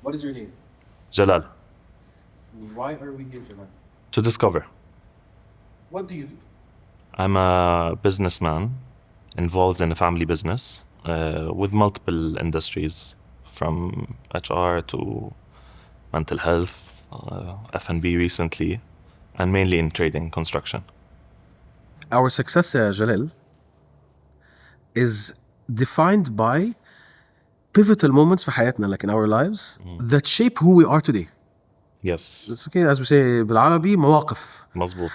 What is your name? Jalal. Why are we here, Jalal? To discover. What do you do? I'm a businessman involved in a family business with multiple industries, from HR to mental health, F&B recently, and mainly in trading, construction. Our success, Jalal, is defined by pivotal moments في حياتنا, like in our lives, that shape who we are today. Yes. It's okay, as we say بالعربي, مواقف. مظبوط.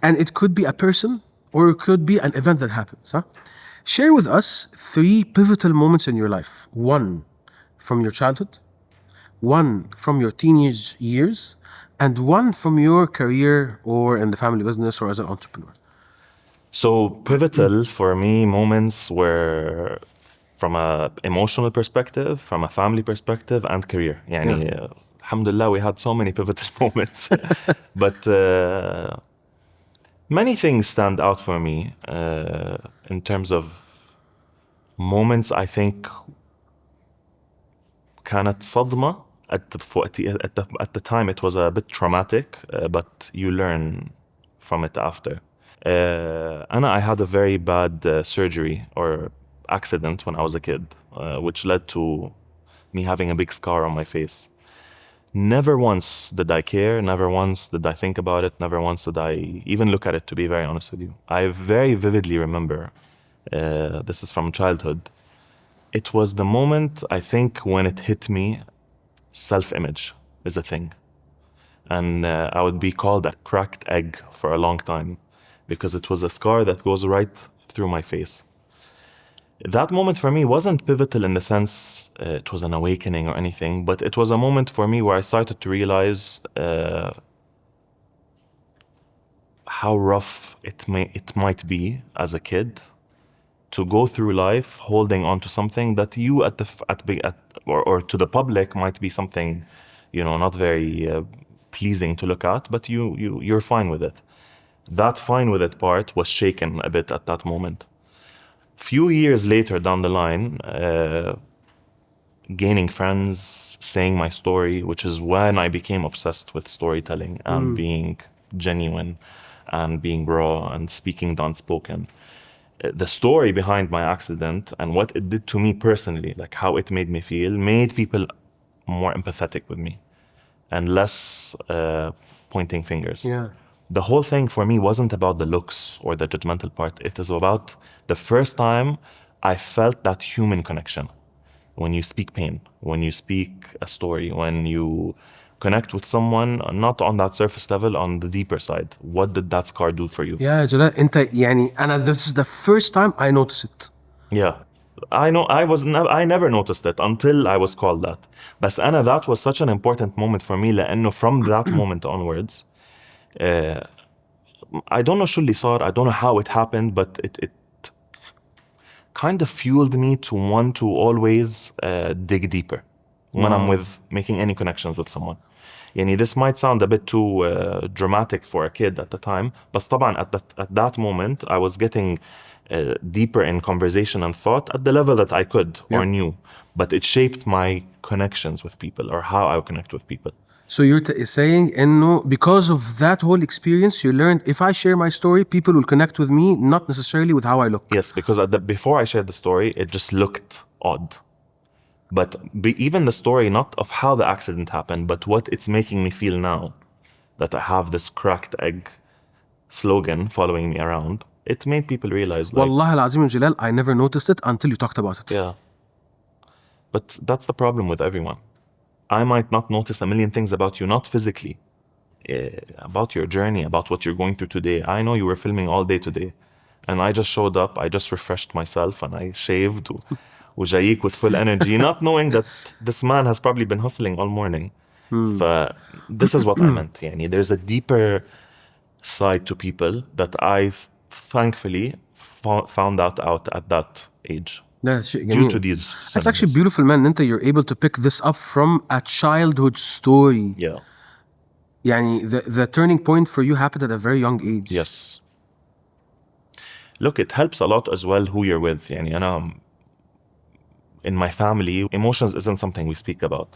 And it could be a person or it could be an event that happens. Huh? Share with us 3 pivotal moments in your life. 1 from your childhood, 1 from your teenage years, and 1 from your career or in the family business or as an entrepreneur. So pivotal for me moments were from a emotional perspective, from a family perspective, and career. يعني alhamdulillah, we had so many pivotal moments. But many things stand out for me in terms of moments. I think كانت صدمة at the time. It was a bit traumatic, but you learn from it after. I had a very bad surgery or accident when I was a kid, which led to me having a big scar on my face. Never once did I care, never once did I think about it, never once did I even look at it, to be very honest with you. I very vividly remember, this is from childhood, it was the moment, I think, when it hit me, self-image is a thing. And I would be called a cracked egg for a long time because it was a scar that goes right through my face. That moment for me wasn't pivotal in the sense it was an awakening or anything, but it was a moment for me where I started to realize how rough it might be as a kid to go through life holding on to something that you or to the public might be something, not very pleasing to look at, but you're fine with it. That fine with it part was shaken a bit at that moment. Few years later down the line, gaining friends, saying my story, which is when I became obsessed with storytelling and being genuine and being raw and speaking the unspoken. The story behind my accident and what it did to me personally, like how it made me feel, made people more empathetic with me and less pointing fingers. Yeah. The whole thing for me wasn't about the looks or the judgmental part. It is about the first time I felt that human connection. When you speak pain, when you speak a story, when you connect with someone, not on that surface level, on the deeper side. What did that scar do for you? Yeah, Jalal, this is the first time I noticed it. Yeah. I know I never noticed it until I was called that. But that was such an important moment for me لأنه from that moment onwards, I don't know شو اللي صار, I don't know how it happened, but it kind of fueled me to want to always dig deeper when I'm with making any connections with someone. This might sound a bit too dramatic for a kid at the time, but طبعا at that moment I was getting deeper in conversation and thought at the level that I could or knew, but it shaped my connections with people or how I connect with people. So you're saying إنه because of that whole experience, you learned if I share my story, people will connect with me, not necessarily with how I look. Yes, because before I shared the story, it just looked odd. But even the story, not of how the accident happened, but what it's making me feel now, that I have this cracked egg slogan following me around, it made people realize, like, Wallah al-Azim Jalal, I never noticed it until you talked about it. yeah. But that's the problem with everyone. I might not notice a million things about you, not physically, about your journey, about what you're going through today. I know you were filming all day today, and I just showed up, I just refreshed myself, and I shaved, وجايك with full energy, not knowing that this man has probably been hustling all morning. This is what I meant. There's a deeper side to people that I thankfully found out at that age. Due to these That's actually beautiful, man. Nenta, you're able to pick this up from a childhood story. Yeah. The turning point for you happened at a very young age. Yes. Look, it helps a lot as well who you're with. In my family, emotions isn't something we speak about.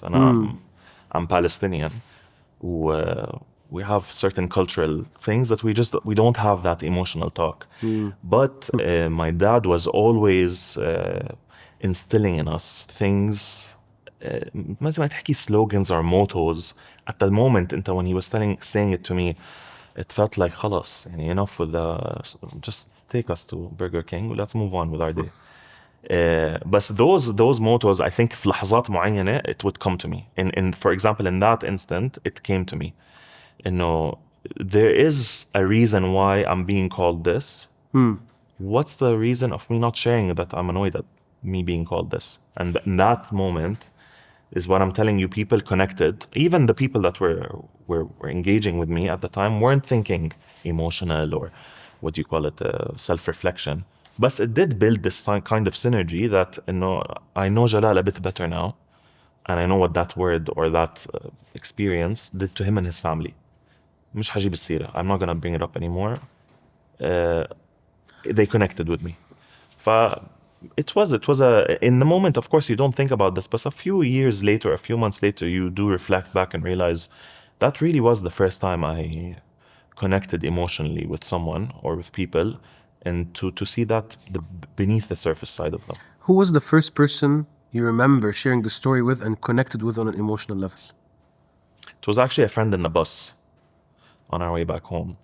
I'm Palestinian. We have certain cultural things that we don't have that emotional talk. But my dad was always instilling in us things, مثل ما تحكي slogans or mottos. At the moment انت when he was saying it to me, it felt like خلاص يعني enough with the, just take us to Burger King, let's move on with our day. But those mottos, I think في لحظات معينة it would come to me. In for example, in that instant, it came to me. There is a reason why I'm being called this. What's the reason of me not sharing that I'm annoyed at me being called this? And in that moment is what I'm telling you, people connected. Even the people that were engaging with me at the time weren't thinking emotional or what do you call it, self-reflection. But it did build this kind of synergy that I know Jalal a bit better now, and I know what that word or that experience did to him and his family. مش حجيب السيرة. I'm not gonna bring it up anymore. They connected with me. It was in the moment, of course, you don't think about this, but a few years later, a few months later, you do reflect back and realize that really was the first time I connected emotionally with someone or with people, and to see that beneath the surface side of them. Who was the first person you remember sharing the story with and connected with on an emotional level? It was actually a friend in the bus on our way back home.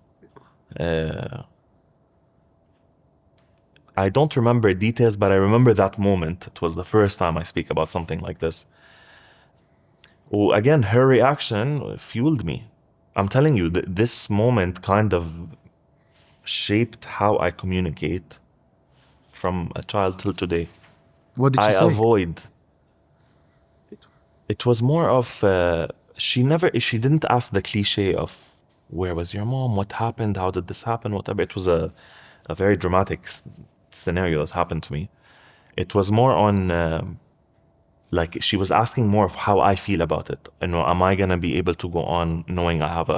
I don't remember details, but I remember that moment. It was the first time I speak about something like this. Well, again, her reaction fueled me. I'm telling you, this moment kind of shaped how I communicate from a child till today. What did she say? Avoid. It was more of, she didn't ask the cliche of, where was your mom? What happened? How did this happen? Whatever. It was a very dramatic scenario that happened to me. It was more on, like she was asking more of how I feel about it. Am I gonna be able to go on knowing I have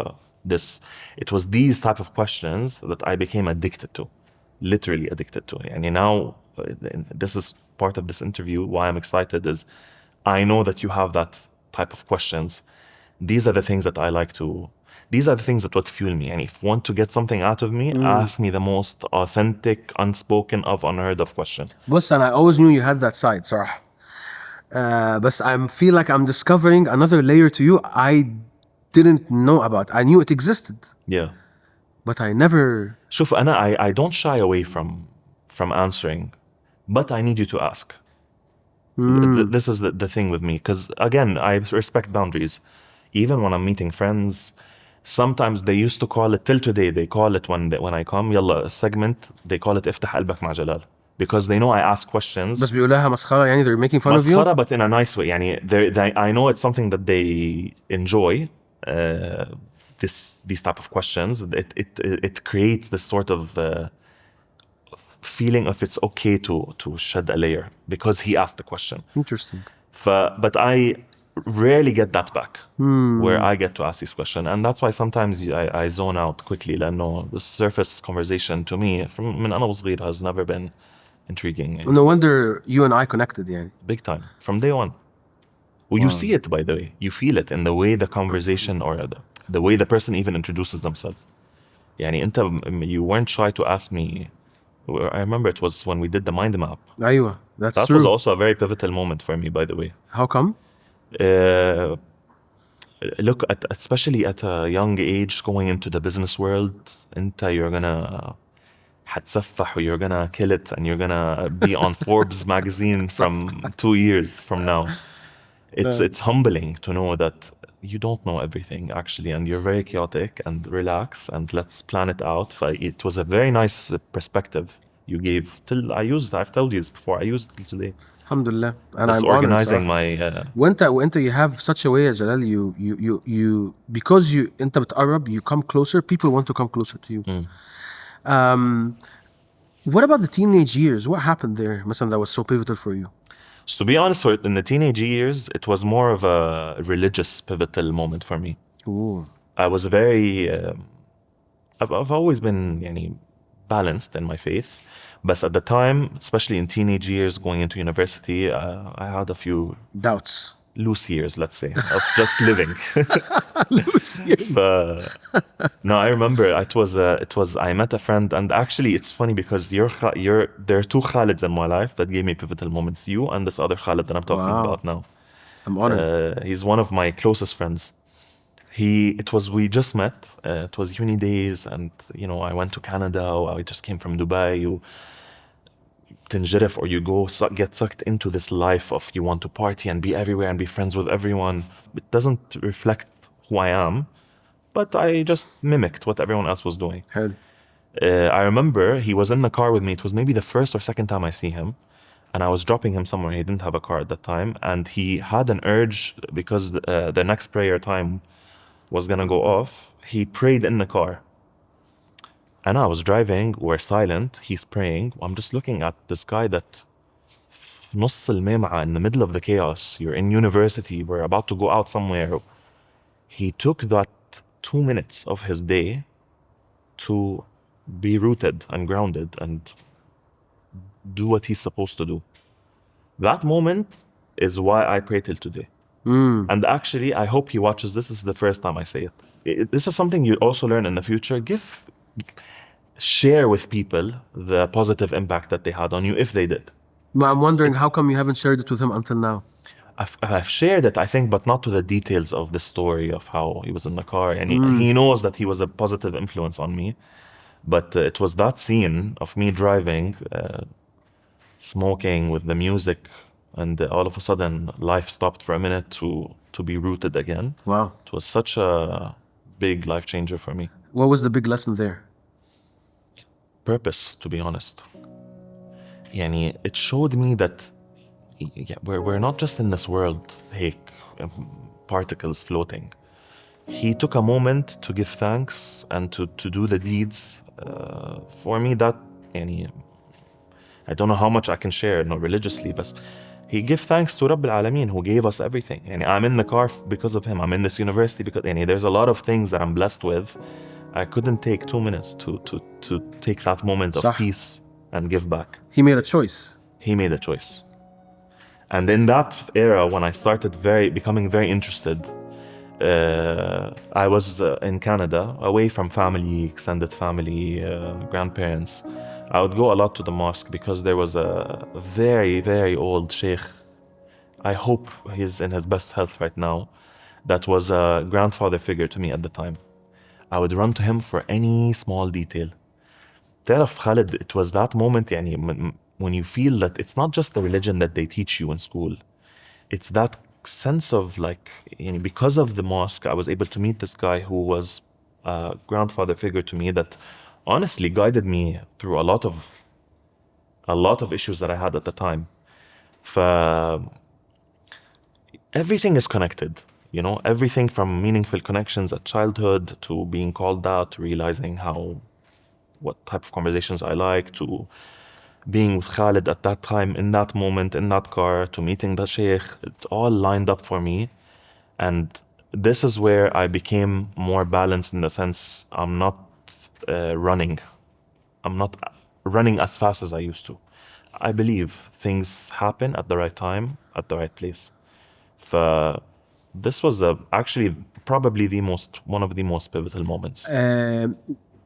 this? It was these type of questions that I became addicted to, literally addicted to. And now, this is part of this interview. Why I'm excited is, I know that you have that type of questions. These are the things that I like to. These are the things that would fuel me. And if you want to get something out of me, ask me the most authentic, unspoken of, unheard of question. بص أنا always knew you had that side صراحة. But I feel like I'm discovering another layer to you I didn't know about. I knew it existed. Yeah. But I never. شوف أنا I don't shy away from answering, but I need you to ask. This is the thing with me, because again, I respect boundaries. Even when I'm meeting friends, sometimes they used to call it, till today they call it when I come يلا segment, they call it افتح قلبك مع جلال, because they know I ask questions. بس بيقولها مسخرة يعني, they're making fun of you. مسخرة, but in a nice way. يعني I know it's something that they enjoy. These type of questions, it creates this sort of feeling of it's okay to shed a layer because he asked the question. Interesting. But I rarely get that back, where I get to ask this question, and that's why sometimes I zone out quickly. لأنه the surface conversation to me من أنا وصغير has never been intriguing. No wonder you and I connected يعني. Big time from day one. Well, you see it, by the way. You feel it in the way the conversation or the way the person even introduces themselves. يعني أنت, you weren't shy to ask me. I remember it was when we did the mind map. أيوة, that's that true. was also a very pivotal moment for me, by the way. How come? Look, especially at a young age, going into the business world, you're gonna حتسفح, you're gonna kill it, and you're gonna be on Forbes magazine from 2 years from now. It's humbling to know that you don't know everything actually, and you're very chaotic, and relax, and let's plan it out. It was a very nice perspective you gave. I've told you this before, I used it today. Alhamdulillah. And this I'm organizing my وانت you have such a way يا جلال, you because انت بتقرب, you come closer, people want to come closer to you. What about the teenage years? What happened there مثلا that was so pivotal for you? So to be honest, in the teenage years, it was more of a religious pivotal moment for me. Ooh. I was very I've always been يعني balanced in my faith, but at the time, especially in teenage years going into university, I had a few doubts. loose years, let's say, of just living. Loose years. No, I remember it was I met a friend, and actually it's funny because there are two Khalids in my life that gave me pivotal moments. You and this other Khalid that I'm talking Wow. about now. I'm honored. He's one of my closest friends. We just met. It was uni days, and you know I went to Canada. Or I just came from Dubai. You تنجرف, or you go get sucked into this life of you want to party and be everywhere and be friends with everyone. It doesn't reflect who I am, but I just mimicked what everyone else was doing. Hell. I remember he was in the car with me. It was maybe the first or second time I see him, and I was dropping him somewhere. He didn't have a car at that time, and he had an urge because the next prayer time was gonna go off. He prayed in the car. And I was driving, we're silent, he's praying. I'm just looking at this guy that في نص المامعة, in the middle of the chaos. You're in university, we're about to go out somewhere. He took that 2 minutes of his day to be rooted and grounded and do what he's supposed to do. That moment is why I pray till today. And actually, I hope he watches this. This is the first time I say it. This is something you also learn in the future. Share with people the positive impact that they had on you, if they did. I'm wondering how come you haven't shared it with him until now? I've shared it, I think, but not to the details of the story of how he was in the car. And he knows that he was a positive influence on me. But it was that scene of me driving, smoking with the music, and all of a sudden life stopped for a minute to be rooted again. Wow. It was such a big life changer for me. What was the big lesson there? Purpose, to be honest. يعني, it showed me that we're not just in this world, particles floating. He took a moment to give thanks and to do the deeds. For me, that يعني, I don't know how much I can share, not religiously, but he gave thanks to Rabb al-Alameen, who gave us everything. يعني, I'm in the car because of him. I'm in this university because يعني, there's a lot of things that I'm blessed with. I couldn't take 2 minutes to take that moment of peace and give back. He made a choice. He made a choice. And in that era, when I started becoming very interested, I was in Canada, away from family, extended family, grandparents. I would go a lot to the mosque because there was a very, very old sheikh. I hope he's in his best health right now. That was a grandfather figure to me at the time. I would run to him for any small detail. تعرف Khalid, it was that moment يعني, when you feel that it's not just the religion that they teach you in school. It's that sense of like, يعني, because of the mosque, I was able to meet this guy who was a grandfather figure to me that honestly guided me through a lot of issues that I had at the time. Everything is connected. You know, everything from meaningful connections at childhood to being called out, to realizing what type of conversations I like, to being with Khalid at that time, in that moment, in that car, to meeting the sheikh. It all lined up for me. And this is where I became more balanced in the sense I'm not running. I'm not running as fast as I used to. I believe things happen at the right time, at the right place. This was actually probably one of the most pivotal moments.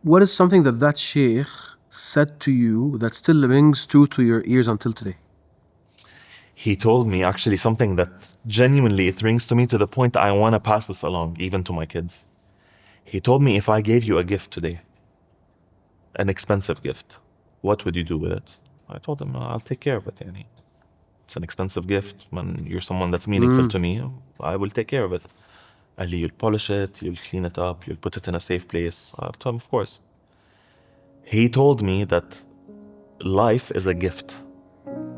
What is something that sheikh said to you that still rings true to your ears until today? He told me actually something that genuinely it rings to me to the point I want to pass this along, even to my kids. He told me, if I gave you a gift today, an expensive gift, what would you do with it? I told him, I'll take care of it. Yani. It's an expensive gift. When you're someone that's meaningful to me, I will take care of it. Ali, you'll polish it, you'll clean it up, you'll put it in a safe place. I told him, of course. He told me that life is a gift.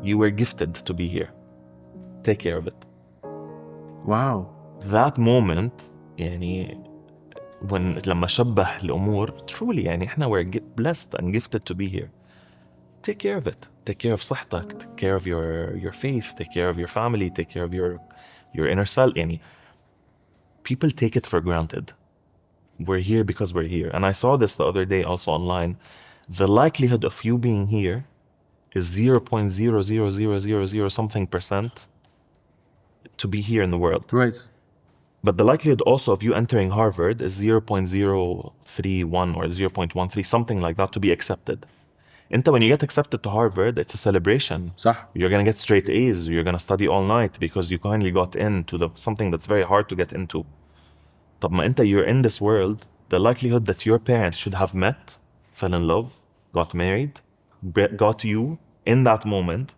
You were gifted to be here. Take care of it. Wow. That moment, يعني, لما شبه الأمور, truly يعني احنا we're blessed and gifted to be here. Take care of it. Take care of صحتك. Take care of your faith. Take care of your family. Take care of your inner self. يعني, people take it for granted. We're here because we're here. And I saw this the other day also online. The likelihood of you being here is 0.00000 something %. to be here in the world. Right. But the likelihood also of you entering Harvard is 0.031 or 0.13, something like that, to be accepted. When you get accepted to Harvard, it's a celebration. صح. You're going to get straight A's. You're going to study all night because you finally got into something that's very hard to get into. طب ما you're in this world, the likelihood that your parents should have met, fell in love, got married, got you in that moment,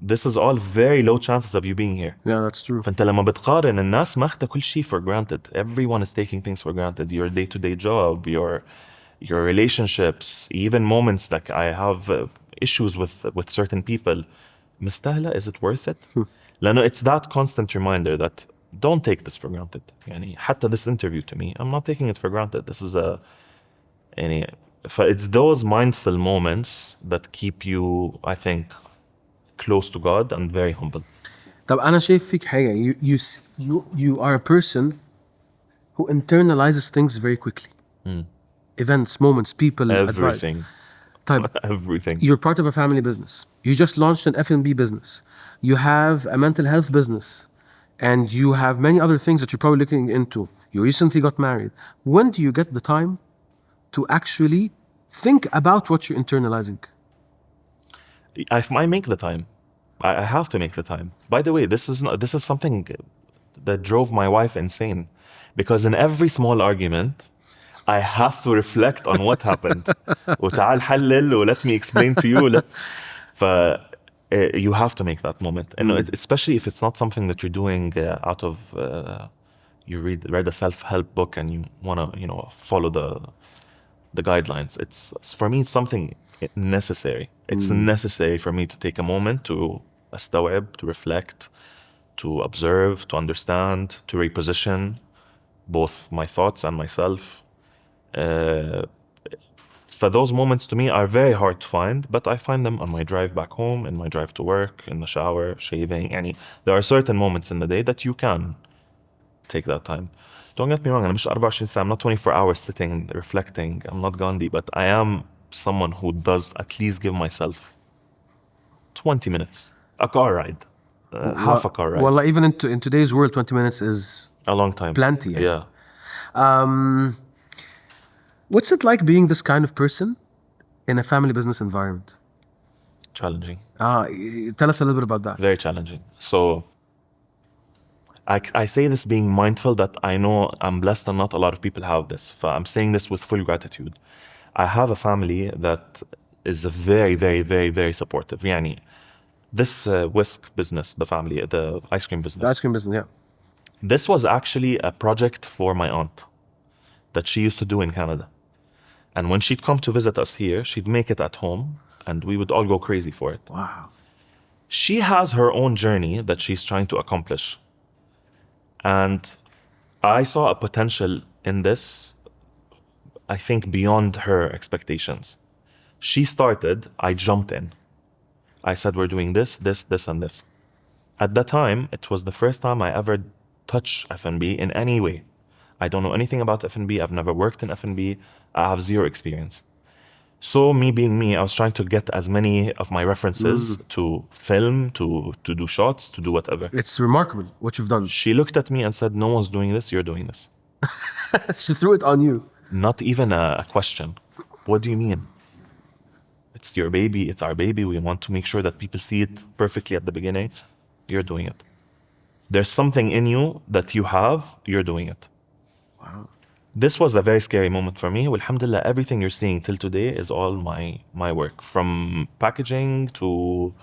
this is all very low chances of you being here. Yeah, that's true. فانت لما بتقارن الناس ماخدة كل شيء for granted. Everyone is taking things for granted. Your day-to-day job, your relationships, even moments like I have issues with certain people. مستاهلة? Is it worth it? لأنه it's that constant reminder that don't take this for granted. يعني حتى this interview to me, I'm not taking it for granted. This is it's those mindful moments that keep you, I think, close to God and very humble. طب أنا شايف فيك حاجة. You are a person who internalizes things very quickly. Events, moments, people, Everything. طيب. Everything. You're part of a family business. You just launched an F&B business. You have a mental health business. And you have many other things that you're probably looking into. You recently got married. When do you get the time to actually think about what you're internalizing? I make the time. I have to make the time. By the way, this is something that drove my wife insane, because in every small argument, I have to reflect on what happened. وتعال حلل, let me explain to you. You have to make that moment, and especially if it's not something that you're doing out of you read a self-help book and you want to follow the guidelines. It's for me, it's something necessary. It's necessary for me to take a moment to استوعب, to reflect, to observe, to understand, to reposition both my thoughts and myself. For those moments to me are very hard to find, but I find them on my drive back home, in my drive to work, in the shower, shaving. There are certain moments in the day that you can take that time. Don't get me wrong, I'm not 24 ساعة, I'm not 24 hours sitting reflecting. I'm not Gandhi, but I am someone who does at least give myself 20 minutes. A car ride. Half a car ride. Well, even in today's world, 20 minutes is a long time. Plenty. Yeah. What's it like being this kind of person in a family business environment? Challenging. Tell us a little bit about that. Very challenging. So I say this being mindful that I know I'm blessed and not a lot of people have this. I'm saying this with full gratitude. I have a family that is very, very, very, very supportive. يعني this Whisk business, the family, the ice cream business. The ice cream business, yeah. This was actually a project for my aunt that she used to do in Canada. And when she'd come to visit us here, she'd make it at home and we would all go crazy for it. Wow. She has her own journey that she's trying to accomplish. And I saw a potential in this, I think, beyond her expectations. She started, I jumped in. I said, we're doing this, this, this, and this. At that time, it was the first time I ever touched F&B in any way. I don't know anything about F&B. I've never worked in F&B. I have zero experience. So me being me, I was trying to get as many of my references to film, to do shots, to do whatever. It's remarkable what you've done. She looked at me and said, no one's doing this, you're doing this. She threw it on you. Not even a question. What do you mean? It's your baby, it's our baby. We want to make sure that people see it perfectly at the beginning. You're doing it. There's something in you that you have, you're doing it. Wow. This was a very scary moment for me. Alhamdulillah, everything you're seeing till today is all my work. From packaging to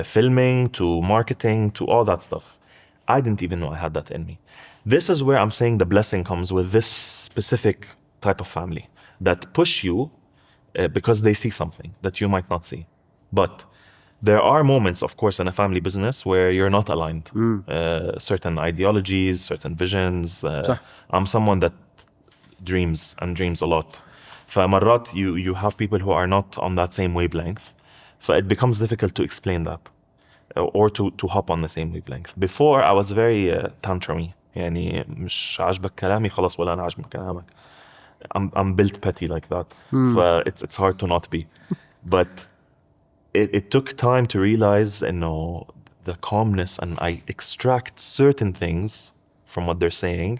filming to marketing to all that stuff. I didn't even know I had that in me. This is where I'm saying the blessing comes with this specific type of family that push you because they see something that you might not see. But there are moments, of course, in a family business where you're not aligned. Certain ideologies, certain visions. I'm someone that dreams a lot. فمرات you have people who are not on that same wavelength. It becomes difficult to explain that or to hop on the same wavelength. Before I was very tantrumy. يعني مش عاجبك كلامي خلاص ولا أنا عاجبك كلامك. I'm built petty like that. It's hard to not be. But it took time to realize the calmness, and I extract certain things from what they're saying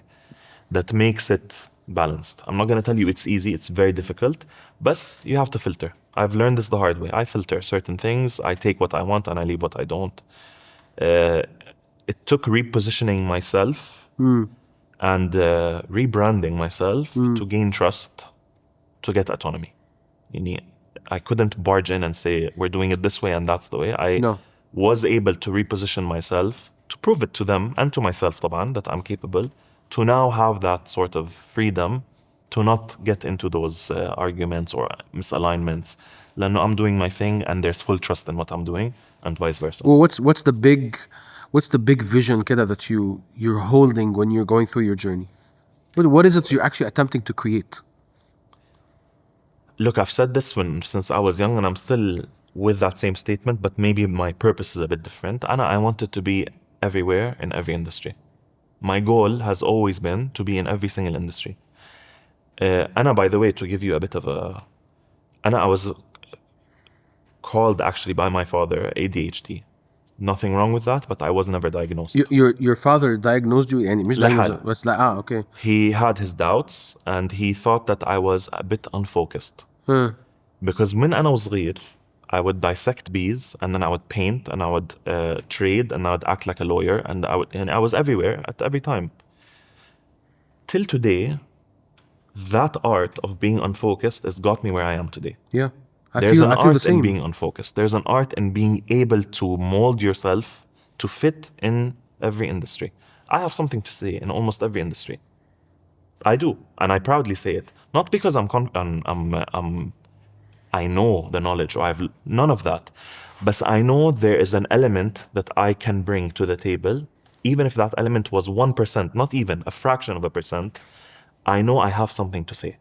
that makes it balanced. I'm not going to tell you it's easy, it's very difficult, but you have to filter. I've learned this the hard way. I filter certain things, I take what I want and I leave what I don't. It took repositioning myself and rebranding myself to gain trust, to get autonomy. I couldn't barge in and say, we're doing it this way and that's the way. I was able to reposition myself, to prove it to them and to myself, طبعاً, that I'm capable, to now have that sort of freedom to not get into those arguments or misalignments. لأنه I'm doing my thing and there's full trust in what I'm doing, and vice versa. Well, what's the big vision كده that you're holding when you're going through your journey? What is it you're actually attempting to create? Look, I've said this since I was young, and I'm still with that same statement, but maybe my purpose is a bit different. I wanted to be everywhere in every industry. My goal has always been to be in every single industry. By the way, to give you a bit of I was called actually by my father ADHD. Nothing wrong with that, but I was never diagnosed. Your father diagnosed you يعني مش diagnosed بس okay. He had his doubts and he thought that I was a bit unfocused. Because من أنا وصغير, I would dissect bees and then I would paint and I would trade and I would act like a lawyer and I was everywhere at every time. Till today, that art of being unfocused has got me where I am today. Yeah. There's an art in being unfocused. There's an art in being able to mold yourself to fit in every industry. I have something to say in almost every industry. I do, and I proudly say it. Not because I know the knowledge, or I've none of that. But I know there is an element that I can bring to the table, even if that element was 1%, not even a fraction of a percent. I know I have something to say.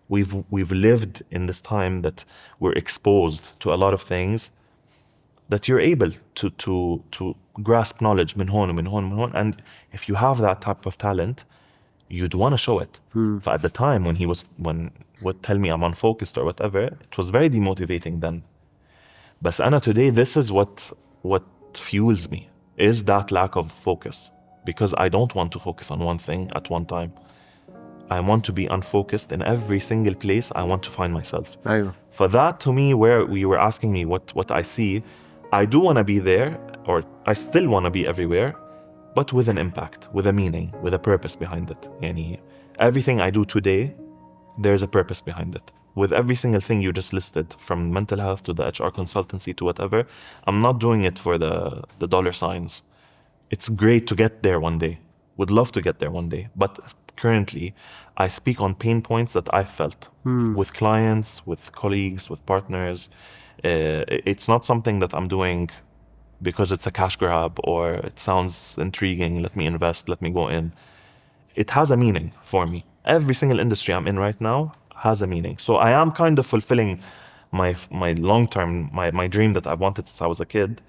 We've lived in this time that we're exposed to a lot of things that you're able to grasp knowledge من هون ومن هون ومن هون, and if you have that type of talent, you'd want to show it. But at the time when would tell me I'm unfocused or whatever, it was very demotivating then. But أنا today, this is what fuels me, is that lack of focus, because I don't want to focus on one thing at one time. I want to be unfocused in every single place I want to find myself. For that, to me, where we were asking me what I see, I do want to be there, or I still want to be everywhere, but with an impact, with a meaning, with a purpose behind it. Yani, everything I do today, there's a purpose behind it. With every single thing you just listed, from mental health to the HR consultancy to whatever, I'm not doing it for the dollar signs. It's great to get there one day. Would love to get there one day. But currently, I speak on pain points that I felt with clients, with colleagues, with partners. It's not something that I'm doing because it's a cash grab or it sounds intriguing, let me invest, let me go in. It has a meaning for me. Every single industry I'm in right now has a meaning. So I am kind of fulfilling my long-term, my dream that I wanted since I was a kid,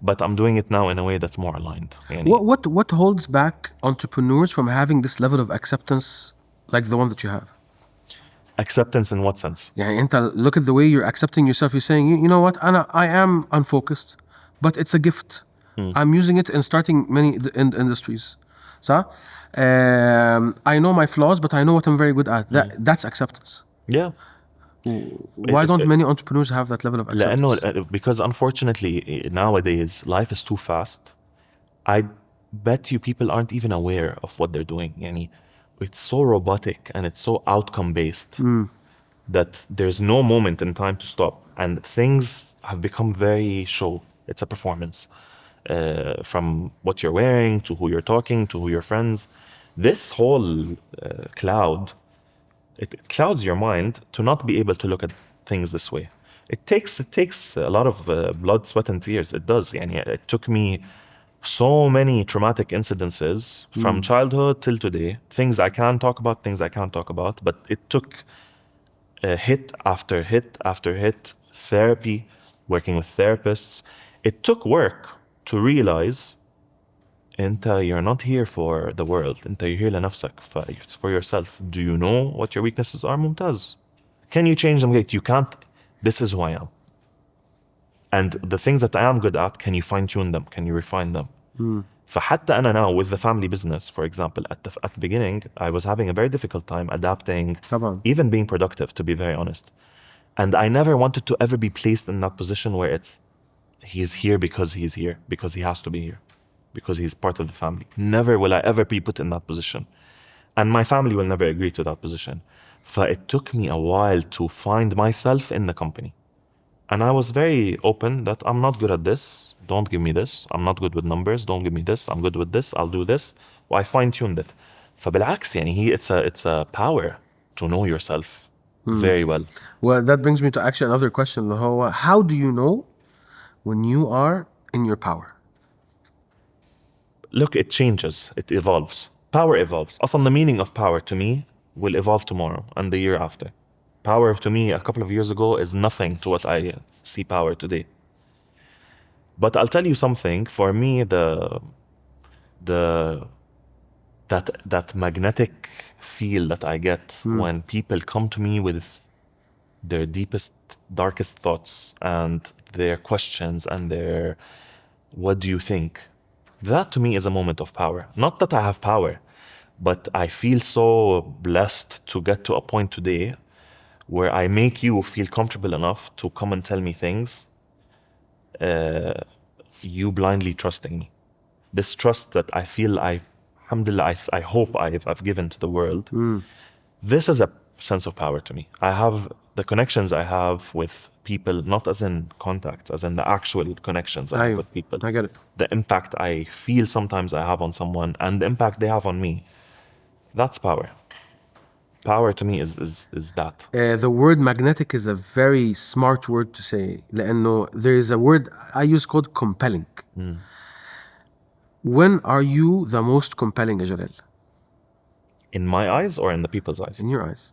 but I'm doing it now in a way that's more aligned. What holds back entrepreneurs from having this level of acceptance like the one that you have? Acceptance in what sense? يعني أنت look at the way you're accepting yourself. You're saying, you know what, I am unfocused, but it's a gift. I'm using it in starting many industries. So, I know my flaws, but I know what I'm very good at. That's acceptance. Yeah. Why don't many entrepreneurs have that level of acceptance? Because unfortunately, nowadays, life is too fast. I bet you people aren't even aware of what they're doing. Yani, it's so robotic and it's so outcome-based that there's no moment in time to stop. And things have become very show. It's a performance. From what you're wearing, to who you're talking, to who your friends. This whole cloud, it clouds your mind to not be able to look at things this way. It takes a lot of blood, sweat, and tears. It does. Yani, it took me so many traumatic incidences from childhood till today. Things I can talk about, things I can't talk about. But it took hit after hit after hit, therapy, working with therapists. It took work to realize you're not here for the world. You're here لنفسك. It's for yourself. Do you know what your weaknesses are? ممتاز. Can you change them? You can't. This is who I am. And the things that I am good at, can you fine tune them? Can you refine them? فحتى أنا now with the family business, for example, at the beginning, I was having a very difficult time adapting, طبعا. even being productive, to be very honest. And I never wanted to ever be placed in that position where it's, he's here because he's here, because he has to be here, because he's part of the family. Never will I ever be put in that position. And my family will never agree to that position. It took me a while to find myself in the company. And I was very open that I'm not good at this. Don't give me this. I'm not good with numbers. Don't give me this. I'm good with this. I'll do this. I fine-tuned it. فبالعكس يعني it's a power to know yourself very well. Well, that brings me to actually another question اللي هو how do you know when you are in your power? Look, it changes. It evolves. Power evolves. أصلا the meaning of power to me will evolve tomorrow and the year after. Power to me a couple of years ago is nothing to what I see power today. But I'll tell you something. For me, that magnetic feel that I get when people come to me with their deepest, darkest thoughts and their questions and their what do you think? That to me is a moment of power. Not that I have power, but I feel so blessed to get to a point today where I make you feel comfortable enough to come and tell me things, you blindly trusting me. This trust that I feel alhamdulillah, I hope I've given to the world. This is a sense of power to me. I have the connections I have with people, not as in contacts, as in the actual connections I have with people. I get it. The impact I feel sometimes I have on someone and the impact they have on me. That's power. Power to me is that. The word magnetic is a very smart word to say. لأنه there is a word I use called compelling. When are you the most compelling, Jalal? In my eyes or in the people's eyes? In your eyes.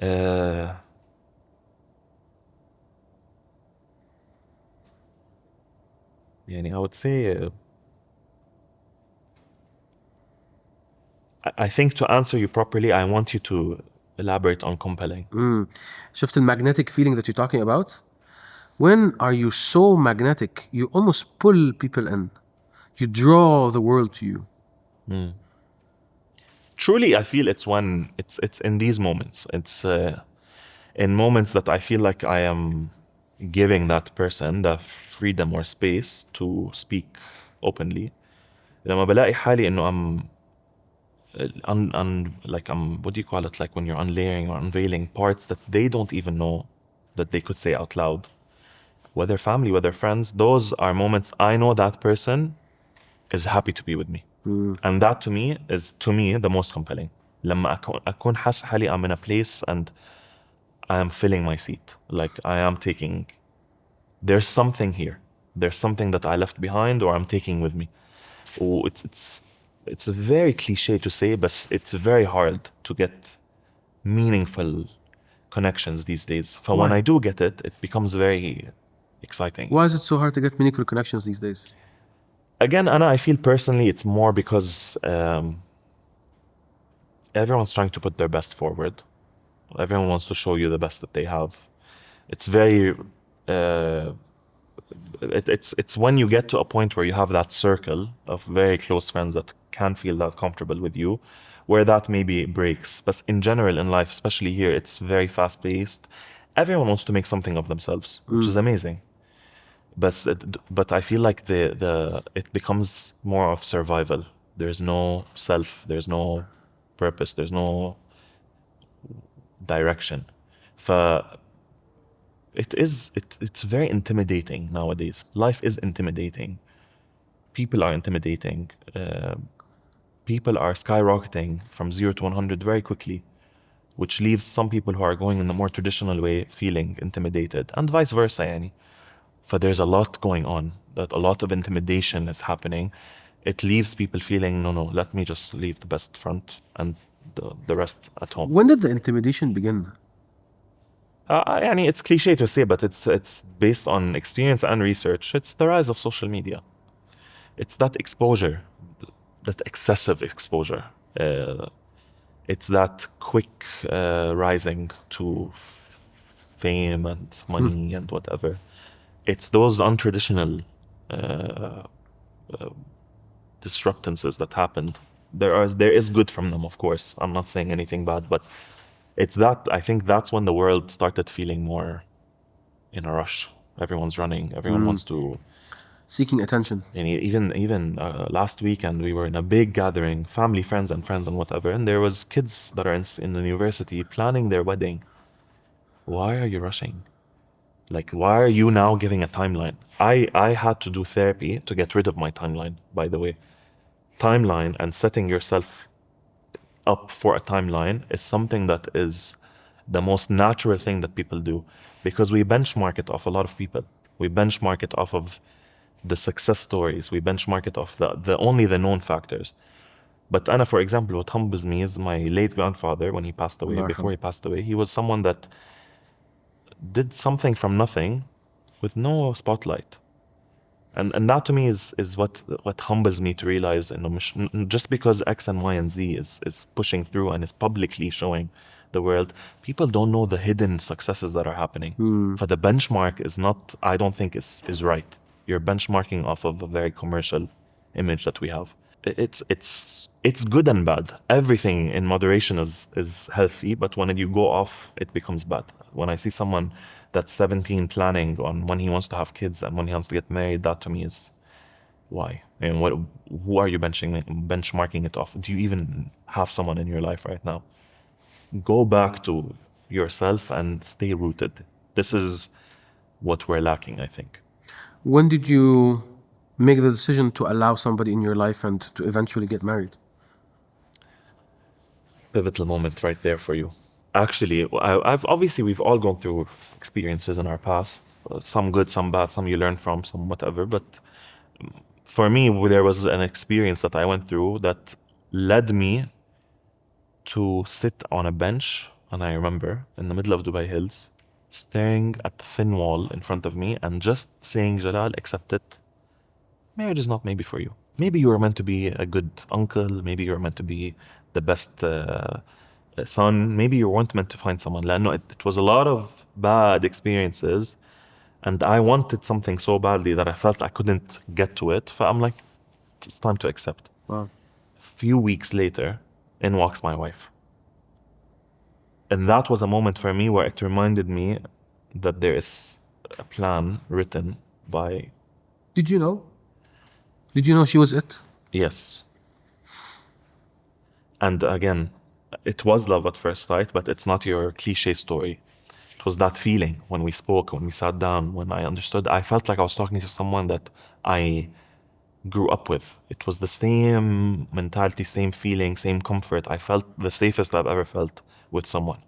I would say I think to answer you properly, I want you to elaborate on compelling. شفت magnetic feeling that you're talking about? When are you so magnetic, you almost pull people in. You draw the world to you. Truly, I feel it's when it's in these moments. It's in moments that I feel like I am giving that person the freedom or space to speak openly. لما بلاقي حالي إنه what do you call it? Like when you're unlayering or unveiling parts that they don't even know that they could say out loud. Whether family, whether friends, those are moments I know that person is happy to be with me. And that to me is the most compelling. لما أكون حاسس حالي I'm in a place and I am filling my seat. Like I am taking, there's something here. There's something that I left behind or I'm taking with me. Oh, it's very cliche to say, but it's very hard to get meaningful connections these days. For when I do get it, it becomes very exciting. Why is it so hard to get meaningful connections these days? Again, Anna, I feel personally it's more because everyone's trying to put their best forward. Everyone wants to show you the best that they have. It's very it's when you get to a point where you have that circle of very close friends that can feel that comfortable with you, where that maybe breaks. But in general in life, especially here, it's very fast-paced. Everyone wants to make something of themselves, which is amazing. But I feel like it becomes more of survival. There's no self, there's no purpose, there's no direction. It's very intimidating nowadays. Life is intimidating. People are intimidating. People are skyrocketing from 0 to 100 very quickly, which leaves some people who are going in the more traditional way feeling intimidated, and vice versa. Yani. There's a lot going on, that a lot of intimidation is happening. It leaves people feeling, no, let me just leave the best front and the rest at home. When did the intimidation begin? It's cliche to say, but it's based on experience and research. It's the rise of social media. It's that exposure, that excessive exposure. It's that quick rising to fame and money and whatever. It's those untraditional disruptances that happened. There is good from them, of course. I'm not saying anything bad, but it's that, I think that's when the world started feeling more in a rush. Everyone's running. Everyone wants to. Seeking attention. And even last weekend, we were in a big gathering, family, friends and whatever, and there was kids that are in the university planning their wedding. Why are you rushing? Like, why are you now giving a timeline? I had to do therapy to get rid of my timeline, by the way. Timeline and setting yourself up for a timeline is something that is the most natural thing that people do, because we benchmark it off a lot of people. We benchmark it off of the success stories. We benchmark it off the only the known factors. But Anna, for example, what humbles me is my late grandfather, when he passed away, before he passed away, he was someone that did something from nothing with no spotlight. And that to me is what humbles me to realize, just because X and Y and Z is pushing through and is publicly showing the world, people don't know the hidden successes that are happening. For the benchmark is not, I don't think is right. You're benchmarking off of a very commercial image that we have. It's good and bad. Everything in moderation is healthy, but when you go off, it becomes bad. When I see someone that's 17 planning on when he wants to have kids and when he wants to get married, that to me is why? And who are you benchmarking it off? Do you even have someone in your life right now? Go back to yourself and stay rooted. This is what we're lacking, I think. When did you make the decision to allow somebody in your life and to eventually get married? Pivotal moment right there for you. Actually, obviously we've all gone through experiences in our past, some good, some bad, some you learn from, some whatever. But for me, there was an experience that I went through that led me to sit on a bench, and I remember in the middle of Dubai Hills, staring at the thin wall in front of me and just saying, Jalal, accept it. Marriage is not maybe for you. Maybe you were meant to be a good uncle. Maybe you were meant to be the best son. Maybe you weren't meant to find someone. No, it was a lot of bad experiences, and I wanted something so badly that I felt I couldn't get to it. So I'm like, it's time to accept. Wow. Few weeks later, in walks my wife. And that was a moment for me where it reminded me that there is a plan written by... Did you know? Did you know she was it? Yes. And again, it was love at first sight, but it's not your cliche story. It was that feeling when we spoke, when we sat down, when I understood. I felt like I was talking to someone that I grew up with. It was the same mentality, same feeling, same comfort. I felt the safest I've ever felt with someone.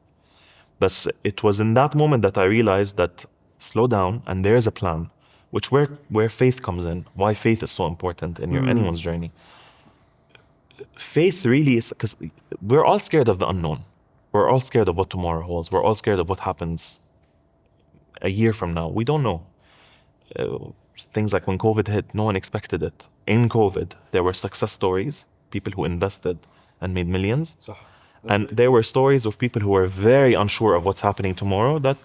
But it was in that moment that I realized that slow down, and there's a plan, which where faith comes in, why faith is so important in anyone's journey. Faith really is, because we're all scared of the unknown. We're all scared of what tomorrow holds. We're all scared of what happens a year from now. We don't know. Things like when COVID hit, no one expected it. In COVID, there were success stories, people who invested and made millions. And there were stories of people who were very unsure of what's happening tomorrow that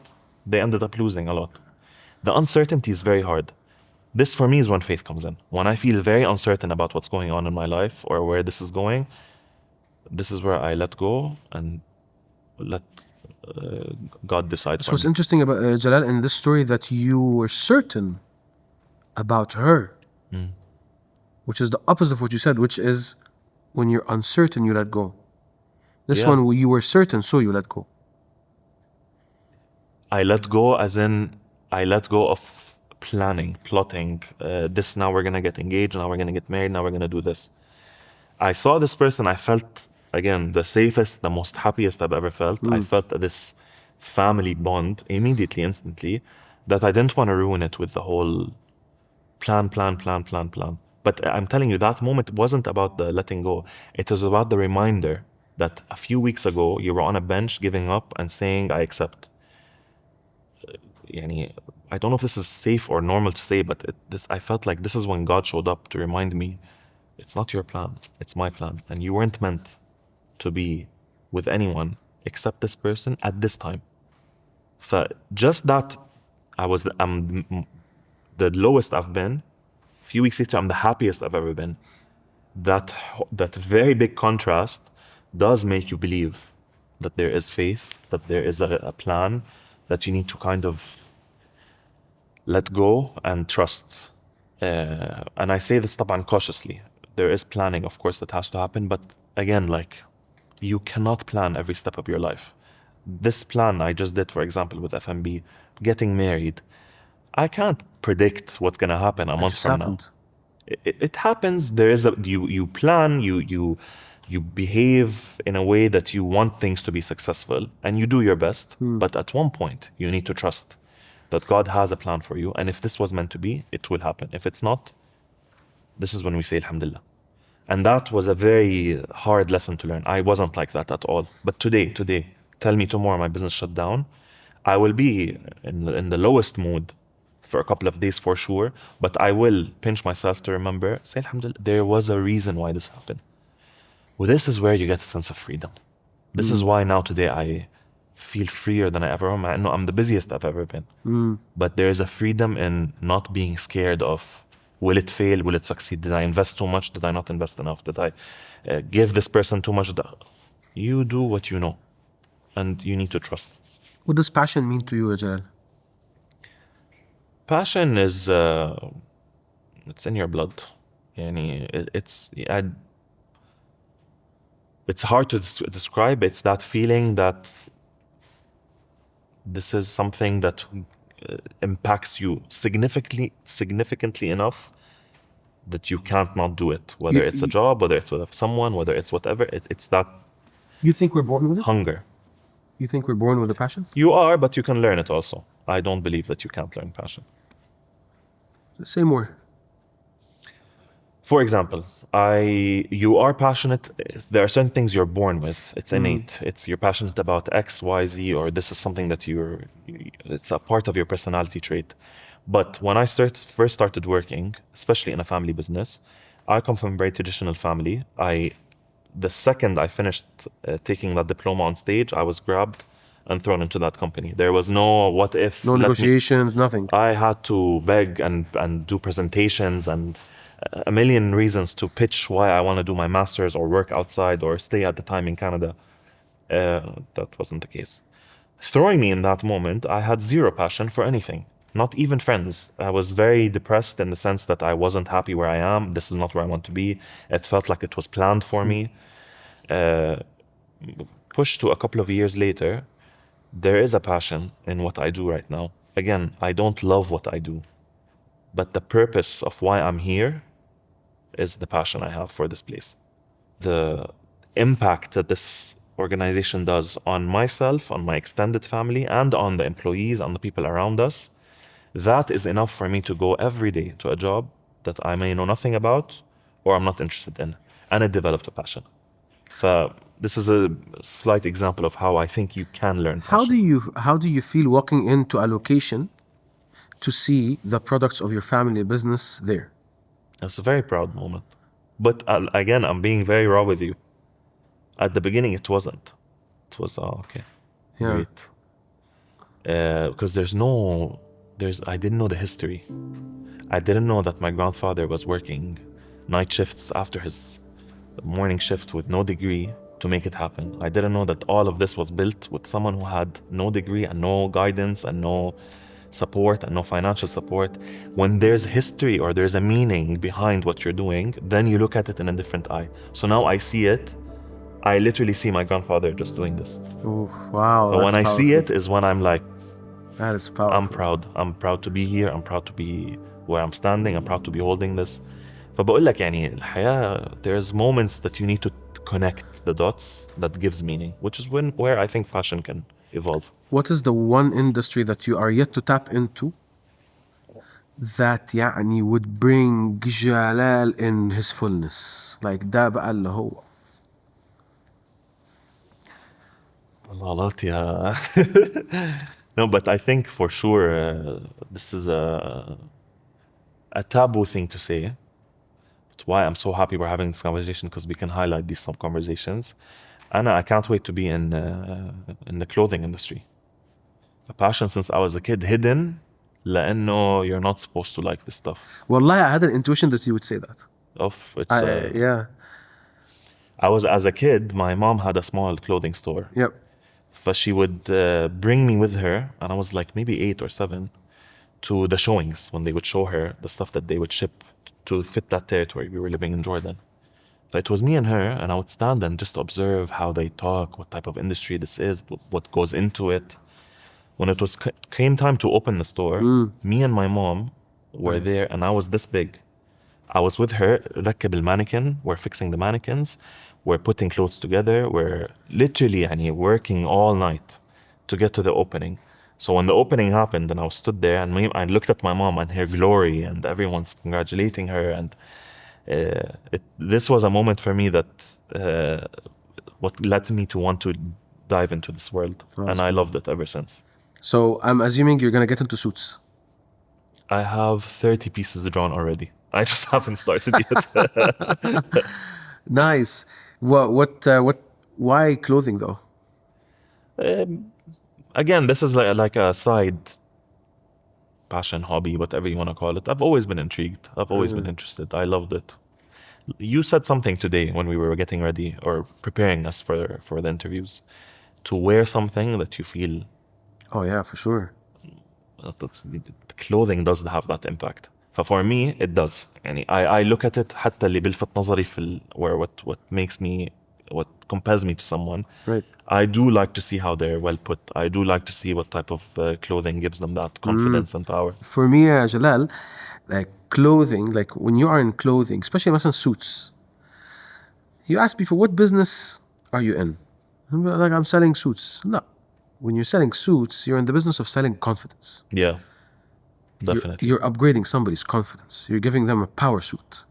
they ended up losing a lot. The uncertainty is very hard. This for me is when faith comes in. When I feel very uncertain about what's going on in my life or where this is going, this is where I let go and let God decide for me. So what's interesting about Jalal in this story, that you were certain about her, which is the opposite of what you said, which is when you're uncertain, you let go. This one, you were certain, so you let go. I let go as in, I let go of planning, plotting. This, now we're going to get engaged, now we're going to get married, now we're going to do this. I saw this person, I felt, again, the safest, the most happiest I've ever felt. I felt this family bond immediately, instantly, that I didn't want to ruin it with the whole plan. But I'm telling you, that moment wasn't about the letting go. It was about the reminder that a few weeks ago, you were on a bench giving up and saying, I accept. I don't know if this is safe or normal to say, but I felt like this is when God showed up to remind me, it's not your plan, it's my plan. And you weren't meant to be with anyone except this person at this time. Just that I'm the lowest I've been. A few weeks later, I'm the happiest I've ever been. That very big contrast does make you believe that there is faith, that there is a plan, that you need to kind of let go and trust. And I say this طبعا cautiously. There is planning, of course, that has to happen, but again, like, you cannot plan every step of your life. This plan I just did, for example, with FMB, getting married, I can't predict what's gonna happen a It month just from happened. now. It happens. There is you plan, you behave in a way that you want things to be successful, and you do your best. But at one point, you need to trust that God has a plan for you, and if this was meant to be, it will happen. If it's not, this is when we say Alhamdulillah. And that was a very hard lesson to learn. I wasn't like that at all. But today, tell me tomorrow my business shut down, I will be in the lowest mood for a couple of days for sure. But I will pinch myself to remember, say Alhamdulillah, there was a reason why this happened. Well, this is where you get a sense of freedom. This is why now today I feel freer than I ever am. I know I'm the busiest I've ever been. But there is a freedom in not being scared of, will it fail? Will it succeed? Did I invest too much? Did I not invest enough? Did I give this person too much? You do what you know, and you need to trust. What does passion mean to you, Jalal? Passion is, it's in your blood. Yani, it's hard to describe. It's that feeling that this is something that impacts you significantly enough that you can't not do it. Whether it's a job, whether it's with someone, whether it's whatever. It's that You think we're born with it? hunger. You think we're born with a passion? You are, but you can learn it also. I don't believe that you can't learn passion. Say more. For example, you are passionate. There are certain things you're born with. It's innate. You're passionate about X, Y, Z, or this is something that it's a part of your personality trait. But when I first started working, especially in a family business, I come from a very traditional family. The second I finished taking that diploma on stage, I was grabbed and thrown into that company. There was no what if. No negotiations, nothing. I had to beg and do presentations and a million reasons to pitch why I want to do my master's or work outside or stay at the time in Canada. That wasn't the case. Throwing me in that moment, I had zero passion for anything, not even friends. I was very depressed in the sense that I wasn't happy where I am. This is not where I want to be. It felt like it was planned for me. Pushed to a couple of years later, there is a passion in what I do right now. Again, I don't love what I do, but the purpose of why I'm here is the passion I have for this place. The impact that this organization does on myself, on my extended family, and on the employees, on the people around us, that is enough for me to go every day to a job that I may know nothing about or I'm not interested in. And it developed a passion. So this is a slight example of how I think you can learn passion. How do you feel walking into a location to see the products of your family business there? It's a very proud moment. But again, I'm being very raw with you. At the beginning, it wasn't. It was, okay, Yeah. great. Because I didn't know the history. I didn't know that my grandfather was working night shifts after his morning shift with no degree to make it happen. I didn't know that all of this was built with someone who had no degree and no guidance and no support and no financial support. When there's history or there's a meaning behind what you're doing, then you look at it in a different eye. So now I see it. I literally see my grandfather just doing this. Oh, wow. So when I see powerful. it is when I'm like, That is powerful. I'm proud. I'm proud to be here. I'm proud to be where I'm standing. I'm proud to be holding this. فبقول لك يعني الحياة, there's moments that you need to connect the dots that gives meaning, which is where I think passion can evolve. What is the one industry that you are yet to tap into that يعني would bring Jalal in his fullness? Like ده بقى اللي هو. غلط يا No, but I think for sure this is a taboo thing to say. But why I'm so happy we're having this conversation, because we can highlight these some conversations. And I can't wait to be in the clothing industry. a passion since I was a kid, hidden لأنه you're not supposed to like this stuff. Wallahi, I had an intuition that you would say that. It's Yeah. I was, as a kid, my mom had a small clothing store. Yep. But she would bring me with her, and I was like maybe 8 or 7, to the showings when they would show her the stuff that they would ship to fit that territory. We were living in Jordan. So it was me and her, and I would stand and just observe how they talk, what type of industry this is, what goes into it. When it was came time to open the store, me and my mom were there, and I was this big. I was with her, ركب المانيكن, we're fixing the mannequins, we're putting clothes together, we're literally يعني, working all night to get to the opening. So when the opening happened and I stood there and I looked at my mom and her glory and everyone's congratulating her, and this was a moment for me that what led me to want to dive into this world. Awesome. And I loved it ever since. So I'm assuming you're gonna get into suits. I have 30 pieces drawn already. I just haven't started yet. Nice. Why clothing though? Again, this is like a side passion, hobby, whatever you want to call it. I've always been intrigued. I've always been interested. I loved it. You said something today when we were getting ready or preparing us for the interviews, to wear something that you feel. Oh yeah, for sure. Clothing does have that impact. For me, it does. يعني I look at it حتى اللي بلفت نظري في where what makes me, what compels me to someone. Right. I do like to see how they're well put. I do like to see what type of clothing gives them that confidence and power. For me, Jalal, like clothing, like when you are in clothing, especially مثلا suits, you ask people, what business are you in? Like, I'm selling suits. No. When you're selling suits, you're in the business of selling confidence. Yeah, definitely. You're upgrading somebody's confidence. You're giving them a power suit.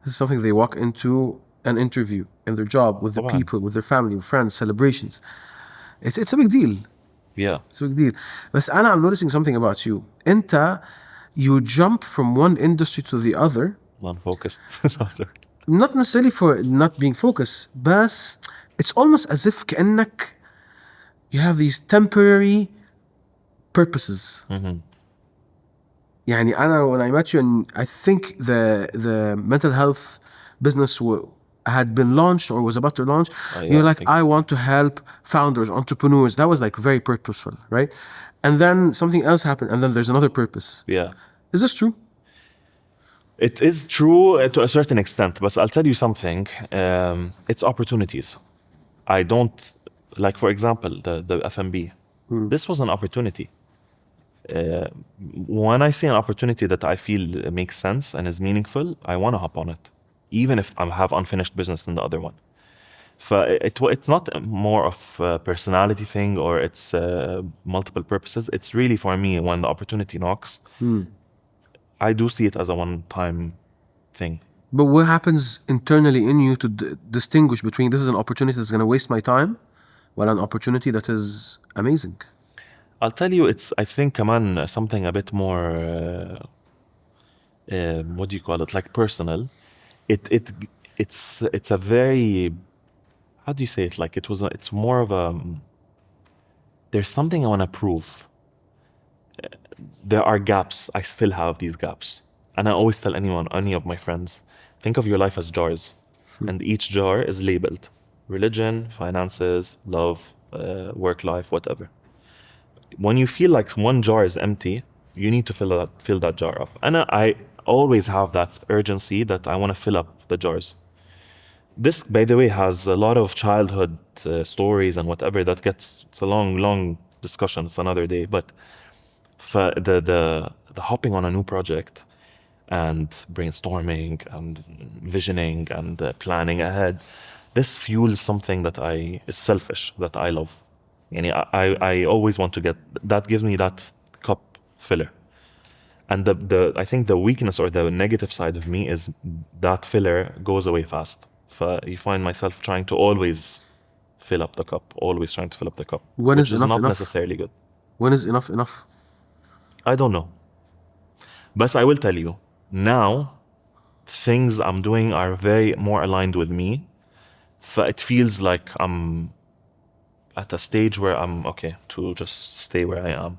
This is something they walk into an interview, in their job, with the people, with their family, with friends, celebrations. It's a big deal. Yeah. It's a big deal. But Anna, I'm noticing something about you. You jump from one industry to the other. Non-focused. Not necessarily for not being focused, but it's almost as if كأنك you have these temporary purposes. يعني أنا, when I met you, and I think the mental health business had been launched or was about to launch, you're like, I want to help founders, entrepreneurs. That was like very purposeful, right? And then something else happened, and then there's another purpose. Yeah. Is this true? It is true to a certain extent, but I'll tell you something. It's opportunities. I don't, like, for example, the F&B. This was an opportunity. When I see an opportunity that I feel makes sense and is meaningful, I want to hop on it, even if I have unfinished business in the other one. It's not more of a personality thing, or it's multiple purposes. It's really, for me, when the opportunity knocks, I do see it as a one-time thing. But what happens internally in you to distinguish between this is an opportunity that's going to waste my time, while an opportunity that is amazing? I'll tell you, it's, I think, كمان something a bit more, what do you call it, like personal. It's a very, how do you say it? Like, it's more of a, there's something I want to prove. There are gaps. I still have these gaps. And I always tell any of my friends, think of your life as jars. And each jar is labeled religion, finances, love, work life, whatever. When you feel like one jar is empty, you need to fill that jar up. And I always have that urgency that I want to fill up the jars. This, by the way, has a lot of childhood stories and whatever that gets, it's a long discussion. It's another day. But for the hopping on a new project and brainstorming and visioning and planning ahead, this fuels something that is selfish, that I love. And I always want to get, that gives me that cup filler. And I think the weakness or the negative side of me is that filler goes away fast. You find myself trying to always fill up the cup, always trying to fill up the cup. When which is enough not necessarily good. When is enough? I don't know. But I will tell you, now things I'm doing are very more aligned with me. It feels like at a stage where I'm okay to just stay where I am.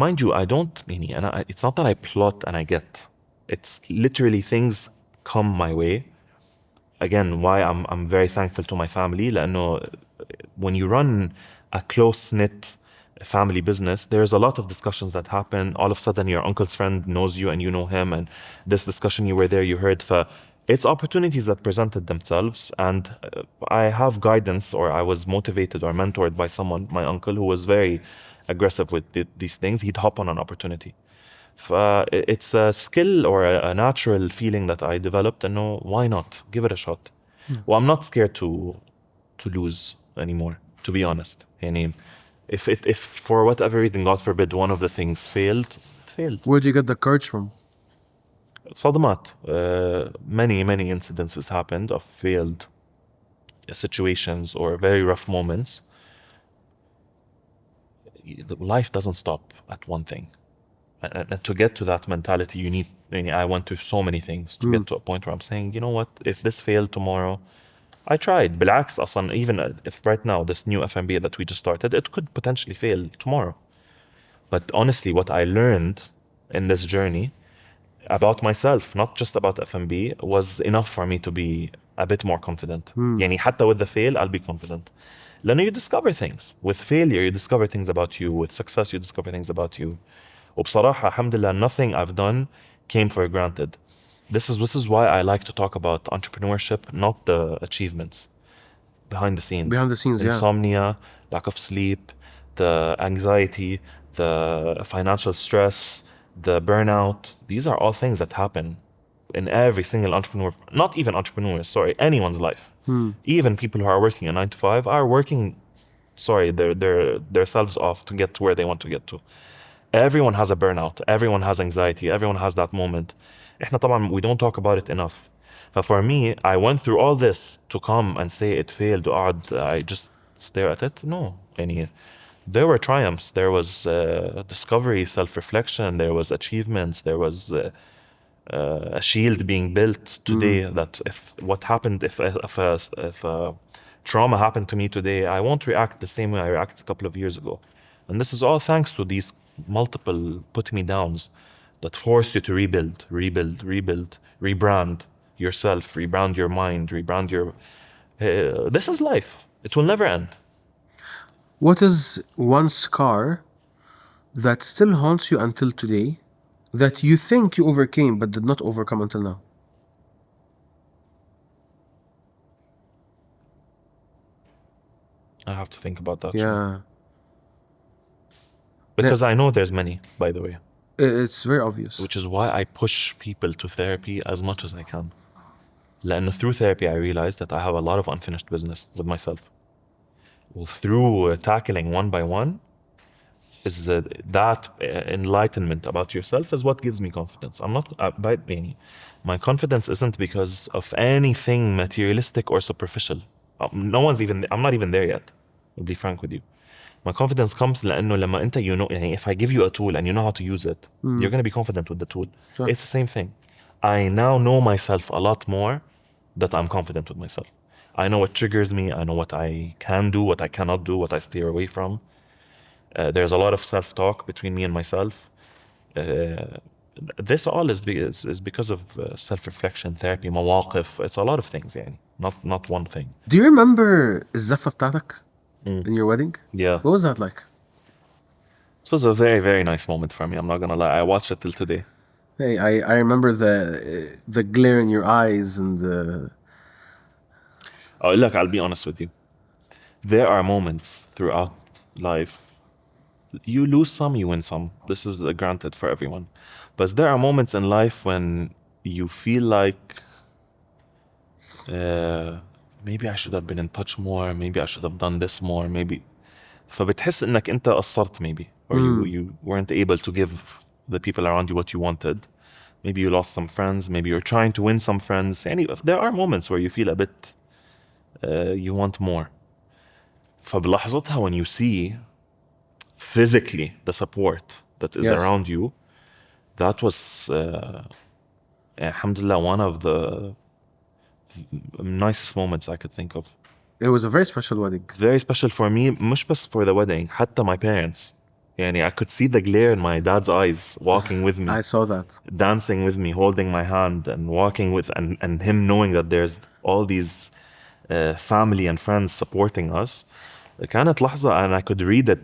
Mind you, I don't mean, and it's not that I plot and I get. It's literally things come my way. Again, why I'm very thankful to my family. لأنه when you run a close-knit family business, there's a lot of discussions that happen. All of a sudden, your uncle's friend knows you and you know him, and this discussion you were there, you heard. It's opportunities that presented themselves, and I have guidance, or I was motivated or mentored by someone, my uncle, who was very aggressive with these things. He'd hop on an opportunity. It's a skill or a natural feeling that I developed, and no, why not give it a shot? Well, I'm not scared to lose anymore, to be honest. يعني if for whatever reason, God forbid, one of the things failed, it failed. Where'd you get the courage from? صدمات. Many incidences happened of failed situations or very rough moments. Life doesn't stop at one thing. And to get to that mentality, you need, I went through so many things to get to a point where I'm saying, you know what, if this failed tomorrow, I tried. بالعكس أصلا, even if right now this new FMB that we just started, it could potentially fail tomorrow. But honestly, what I learned in this journey about myself, not just about FMB, was enough for me to be a bit more confident. يعني حتى with the fail, I'll be confident. لأنه you discover things. With failure, you discover things about you. With success, you discover things about you. وبصراحة, alhamdulillah, nothing I've done came for granted. This is why I like to talk about entrepreneurship, not the achievements. Behind the scenes. Behind the scenes, Insomnia, lack of sleep, the anxiety, the financial stress, the burnout. These are all things that happen in every single entrepreneur, not even entrepreneurs, sorry, anyone's life. Even people who are working a 9 to 5 are working, their selves off to get to where they want to get to. Everyone has a burnout. Everyone has anxiety. Everyone has that moment. إحنا طبعا, we don't talk about it enough. But for me, I went through all this to come and say it failed, I just stare at it. No. There were triumphs. There was discovery, self-reflection. There was achievements. There was a shield being built today that if a trauma happened to me today, I won't react the same way I reacted a couple of years ago. And this is all thanks to these multiple put me downs that forced you to rebuild, rebrand yourself, rebrand your mind, rebrand your... this is life. It will never end. What is one scar that still haunts you until today that you think you overcame but did not overcome until now? I have to think about that. Yeah. Because I know there's many, by the way. It's very obvious. Which is why I push people to therapy as much as I can. لأنه through therapy, I realized that I have a lot of unfinished business with myself. Well, through tackling one by one, is that enlightenment about yourself is what gives me confidence. I'm not, my confidence isn't because of anything materialistic or superficial. I'm not even there yet. I'll be frank with you. My confidence comes لأنه لما أنت if I give you a tool and you know how to use it, you're going to be confident with the tool. Sure. It's the same thing. I now know myself a lot more that I'm confident with myself. I know what triggers me. I know what I can do, what I cannot do, what I steer away from. There's a lot of self-talk between me and myself. This all is because of self-reflection, therapy, مواقف. It's a lot of things, not one thing. Do you remember الزفة بتاعتك in your wedding? Yeah. What was that like? It was a very, very nice moment for me. I'm not gonna lie. I watched it till today. Hey, I remember the glare in your eyes and the... Oh, look, I'll be honest with you. There are moments throughout life. You lose some, you win some. This is granted for everyone. But there are moments in life when you feel like maybe I should have been in touch more. Maybe I should have done this more. Maybe. فبتحس إنك أنت قصرت maybe. Or you weren't able to give the people around you what you wanted. Maybe you lost some friends. Maybe you're trying to win some friends. There are moments where you feel a bit, you want more. فبلحظتها when you see physically the support that is around you, that was, alhamdulillah, one of the nicest moments I could think of. It was a very special wedding. Very special for me, مش بس for the wedding, حتى my parents. يعني I could see the glare in my dad's eyes walking with me, I saw that. dancing with me, holding my hand and walking with, and him knowing that there's all these family and friends supporting us. كانت لحظة and I could read it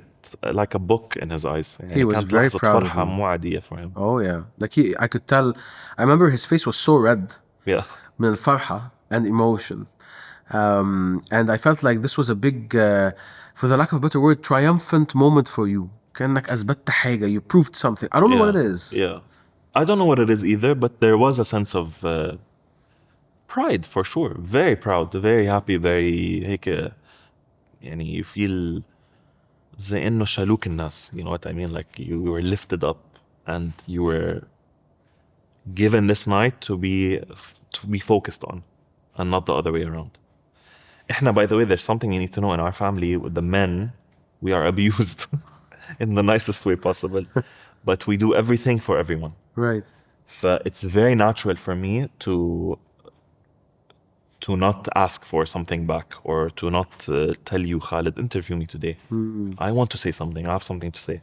like a book in his eyes. He was كانت very لحظة proud of فرحة you. مو عادية for him. Oh yeah, like I could tell. I remember his face was so red Yeah. من الفرحة and emotion. And I felt like this was a big, for the lack of a better word, triumphant moment for you. كأنك أثبتت حاجة. You proved something. I don't know what it is. Yeah. I don't know what it is either, but there was a sense of pride for sure. Very proud, very happy, very هيك يعني you feel زي إنه شالوك الناس. You know what I mean? Like you were lifted up and you were given this night to be focused on and not the other way around. إحنا, by the way, there's something you need to know in our family. With the men, we are abused in the nicest way possible, but we do everything for everyone. Right. It's very natural for me to not ask for something back or to not tell you, Khalid, interview me today. I want to say something. I have something to say.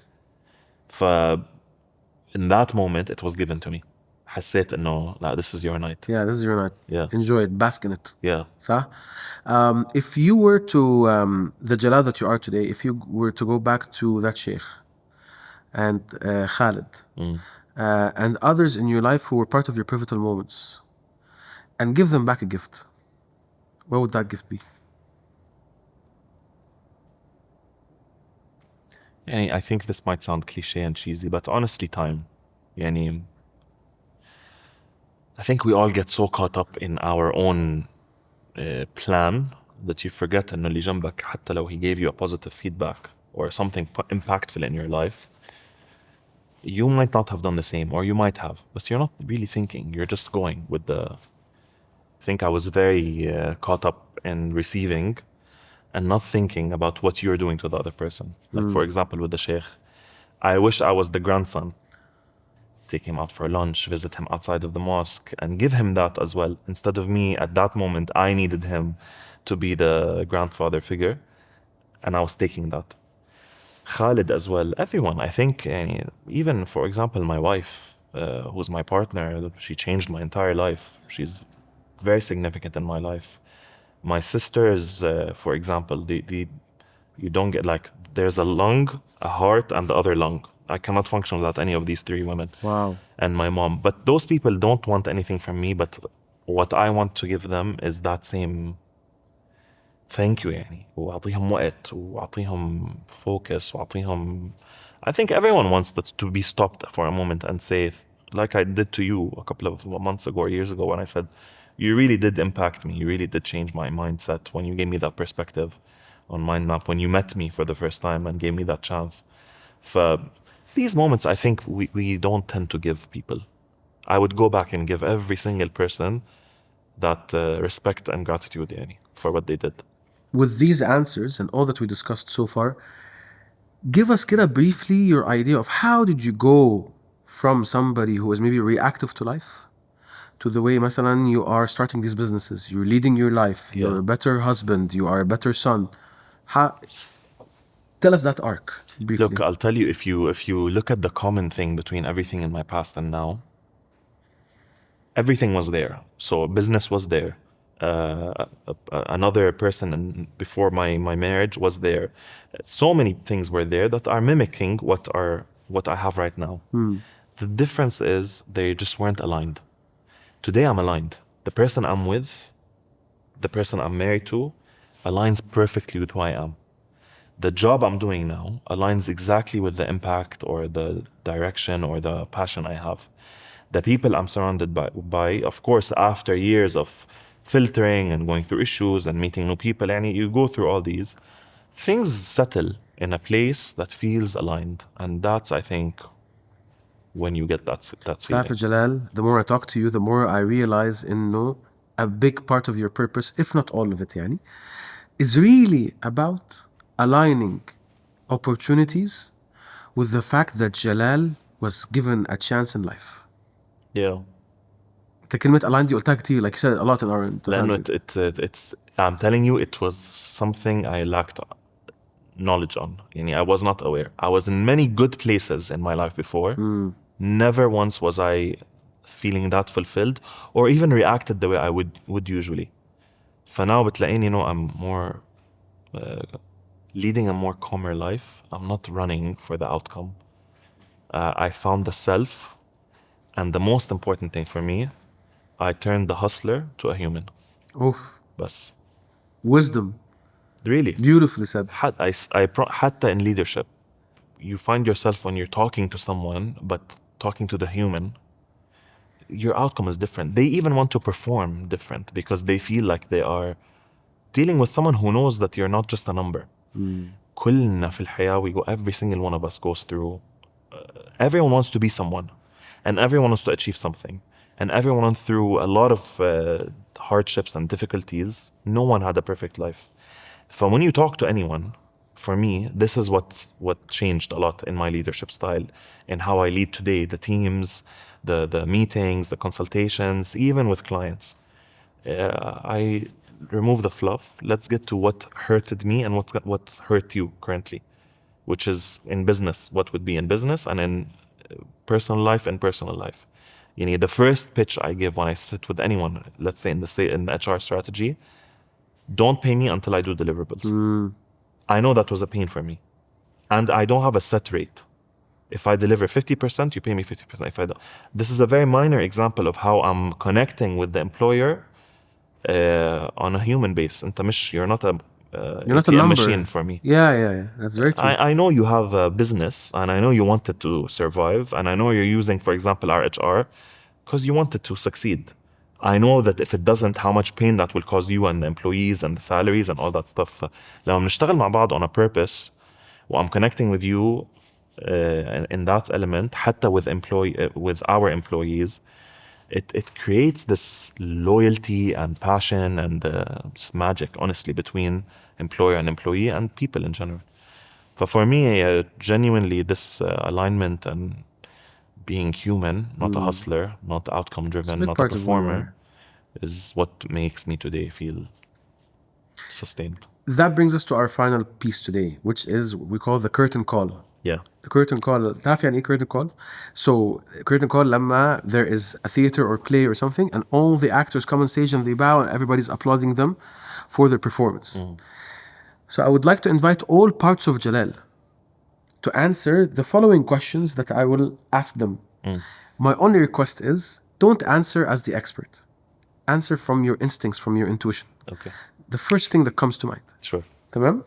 In that moment, it was given to me. حسيت إنه لا, this is your night. Yeah, this is your night. Yeah. Enjoy it. Bask in it. Yeah. صح? If you were to, the Jalal that you are today, if you were to go back to that Sheikh and Khalid and others in your life who were part of your pivotal moments and give them back a gift, what would that gift be? يعني I think this might sound cliche and cheesy, but honestly, time. يعني I think we all get so caught up in our own plan that you forget إنه اللي جنبك حتى لو he gave you a positive feedback or something impactful in your life, you might not have done the same, or you might have, but you're not really thinking. You're just going with the. I think I was very caught up in receiving and not thinking about what you're doing to the other person. Like for example, with the Sheikh, I wish I was the grandson. Take him out for lunch, visit him outside of the mosque, and give him that as well. Instead of me, at that moment, I needed him to be the grandfather figure, and I was taking that. Khalid as well, everyone. I think, even for example, my wife, who's my partner, she changed my entire life. She's very significant in my life. My sisters, for example, you don't get, like, there's a lung, a heart, and the other lung. I cannot function without any of these three women. Wow. And my mom. But those people don't want anything from me, but what I want to give them is that same thank you يعني. وأعطيهم وقت وأعطيهم focus وأعطيهم. I think everyone wants that to be stopped for a moment and say, like I did to you a couple of months ago or years ago when I said, you really did impact me. You really did change my mindset when you gave me that perspective on Mind Map, when you met me for the first time and gave me that chance. For these moments, I think we don't tend to give people. I would go back and give every single person that respect and gratitude يعني, for what they did. With these answers and all that we discussed so far, give us كده briefly your idea of how did you go from somebody who was maybe reactive to life to the way مثلا you are starting these businesses, you're leading your life, you're a better husband, you are a better son. Tell us that arc briefly. Look, I'll tell you, if you look at the common thing between everything in my past and now, everything was there. So business was there. Another person before my marriage was there. So many things were there that are mimicking what I have right now. The difference is they just weren't aligned. Today I'm aligned. The person I'm with, the person I'm married to, aligns perfectly with who I am. The job I'm doing now aligns exactly with the impact or the direction or the passion I have. The people I'm surrounded by, of course, after years of filtering and going through issues and meeting new people, and you go through all these, things settle in a place that feels aligned. And that's, I think, when you get that feeling. Jalal, the more I talk to you, the more I realize إنه a big part of your purpose, if not all of it يعني, is really about aligning opportunities with the fact that Jalal was given a chance in life. Yeah. انت كلمة aligned دي قلتها كتير, like you said it a lot in our لأنه it's I'm telling you it was something I lacked knowledge on. يعني I was not aware. I was in many good places in my life before. Never once was I feeling that fulfilled or even reacted the way I would usually. فناو بتلاقيني I'm more leading a more calmer life. I'm not running for the outcome. I found the self, and the most important thing for me, I turned the hustler to a human. Oof. بس. Wisdom. Really. Beautifully said. حتى in leadership, you find yourself when you're talking to someone, but talking to the human, your outcome is different. They even want to perform different because they feel like they are dealing with someone who knows that you're not just a number. كلنا في الحياة, every single one of us goes through, everyone wants to be someone, and everyone wants to achieve something, and everyone went through a lot of hardships and difficulties. No one had a perfect life. So when you talk to anyone, for me, this is what changed a lot in my leadership style, in how I lead today, the teams, the meetings, the consultations, even with clients. I remove the fluff. Let's get to what hurted me and what hurt you currently, which is in business, what would be in business, and in personal life and personal life. The first pitch I give when I sit with anyone, let's say in the HR strategy, don't pay me until I do deliverables. I know that was a pain for me. And I don't have a set rate. If I deliver 50%, you pay me 50%. If I don't. This is a very minor example of how I'm connecting with the employer on a human base. You're not a You're not a number. machine for me. Yeah. That's very true. I know you have a business, and I know you wanted to survive, and I know you're using, for example, our HR because you wanted to succeed. I know that if it doesn't, how much pain that will cause you and the employees and the salaries and all that stuff. لما بنشتغل مع بعض on a purpose, I'm connecting with you in that element, حتى with our employees, it creates this loyalty and passion and this magic, honestly, between employer and employee and people in general. But for me, genuinely, this alignment and being human, not a hustler, not outcome driven, not a performer, is what makes me today feel sustained. That brings us to our final piece today, which is what we call the curtain call. Yeah. The curtain call. تعرف يعني إيه curtain call? So curtain call لما there is a theater or play or something, and all the actors come on stage and they bow and everybody's applauding them for their performance. So I would like to invite all parts of Jalal to answer the following questions that I will ask them. My only request is, don't answer as the expert. Answer from your instincts, from your intuition. Okay. The first thing that comes to mind. Sure. تمام?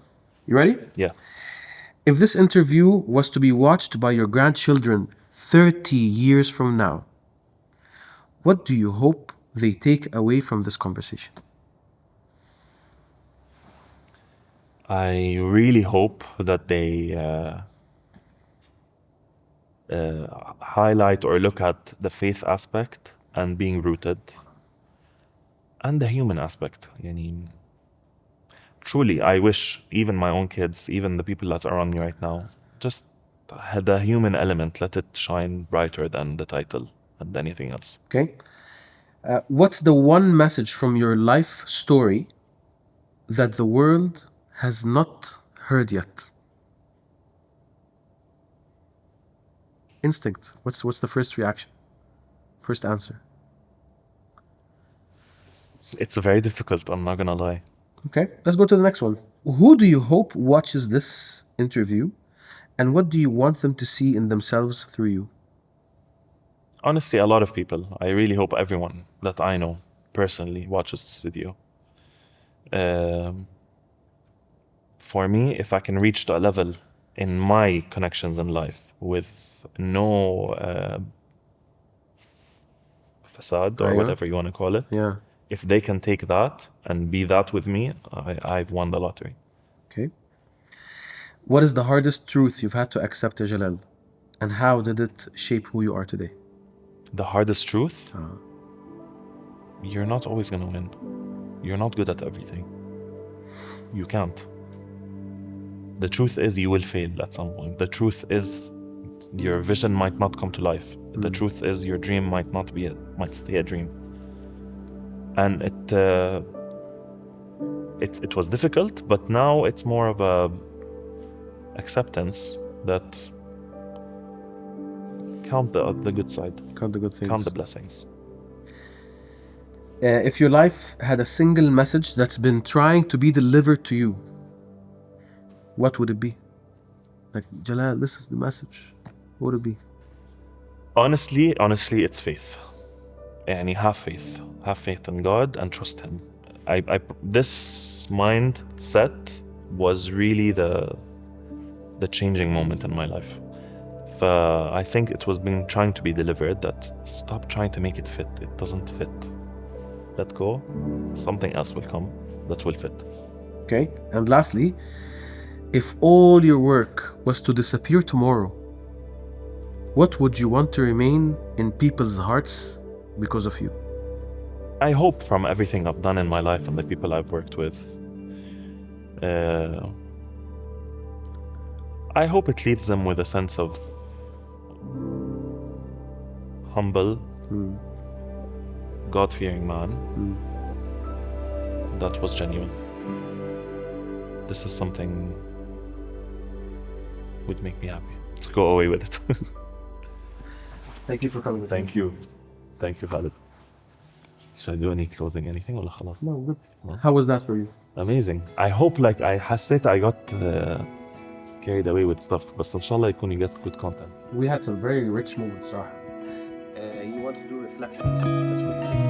You ready? Yeah. If this interview was to be watched by your grandchildren 30 years from now, what do you hope they take away from this conversation? I really hope that they highlight or look at the faith aspect and being rooted, and the human aspect. Truly, I wish even my own kids, even the people that are around me right now, just had the human element, let it shine brighter than the title and anything else. Okay. What's the one message from your life story that the world has not heard yet? Instinct. What's the first reaction? First answer. It's very difficult, I'm not gonna lie. Okay, let's go to the next one. Who do you hope watches this interview, and what do you want them to see in themselves through you? Honestly, a lot of people. I really hope everyone that I know personally watches this video. For me, if I can reach to a level in my connections in life with no facade or whatever you want to call it, if they can take that and be that with me, I've won the lottery. Okay. What is the hardest truth you've had to accept, Jalal, and how did it shape who you are today? The hardest truth? You're not always going to win. You're not good at everything. You can't. The truth is you will fail at some point. The truth is your vision might not come to life. The truth is your dream might stay a dream. and it was difficult, but now it's more of a acceptance that count the good side, Count the good things. count the blessings. If your life had a single message that's been trying to be delivered to you, what would it be? Like, Jalal, this is the message. What would it be? Honestly, it's faith. And have faith in God and trust Him. This mindset was really the changing moment in my life. I think it was being trying to be delivered, that stop trying to make it fit. It doesn't fit. Let go. Something else will come that will fit. Okay. And lastly, if all your work was to disappear tomorrow, what would you want to remain in people's hearts because of you? I hope from everything I've done in my life and the people I've worked with, I hope it leaves them with a sense of humble, God-fearing man that was genuine. This is something would make me happy. Let's go away with it. Thank you for coming with me. Thank you, Khalid. Should I do any closing, anything, ولا خلاص? No, good. No? How was that for you? Amazing. I hope, like, I حسيت I got carried away with stuff, بس إن شاء الله يكون you get good content. We had some very rich moments, صراحة. You want to do reflections, that's what you say.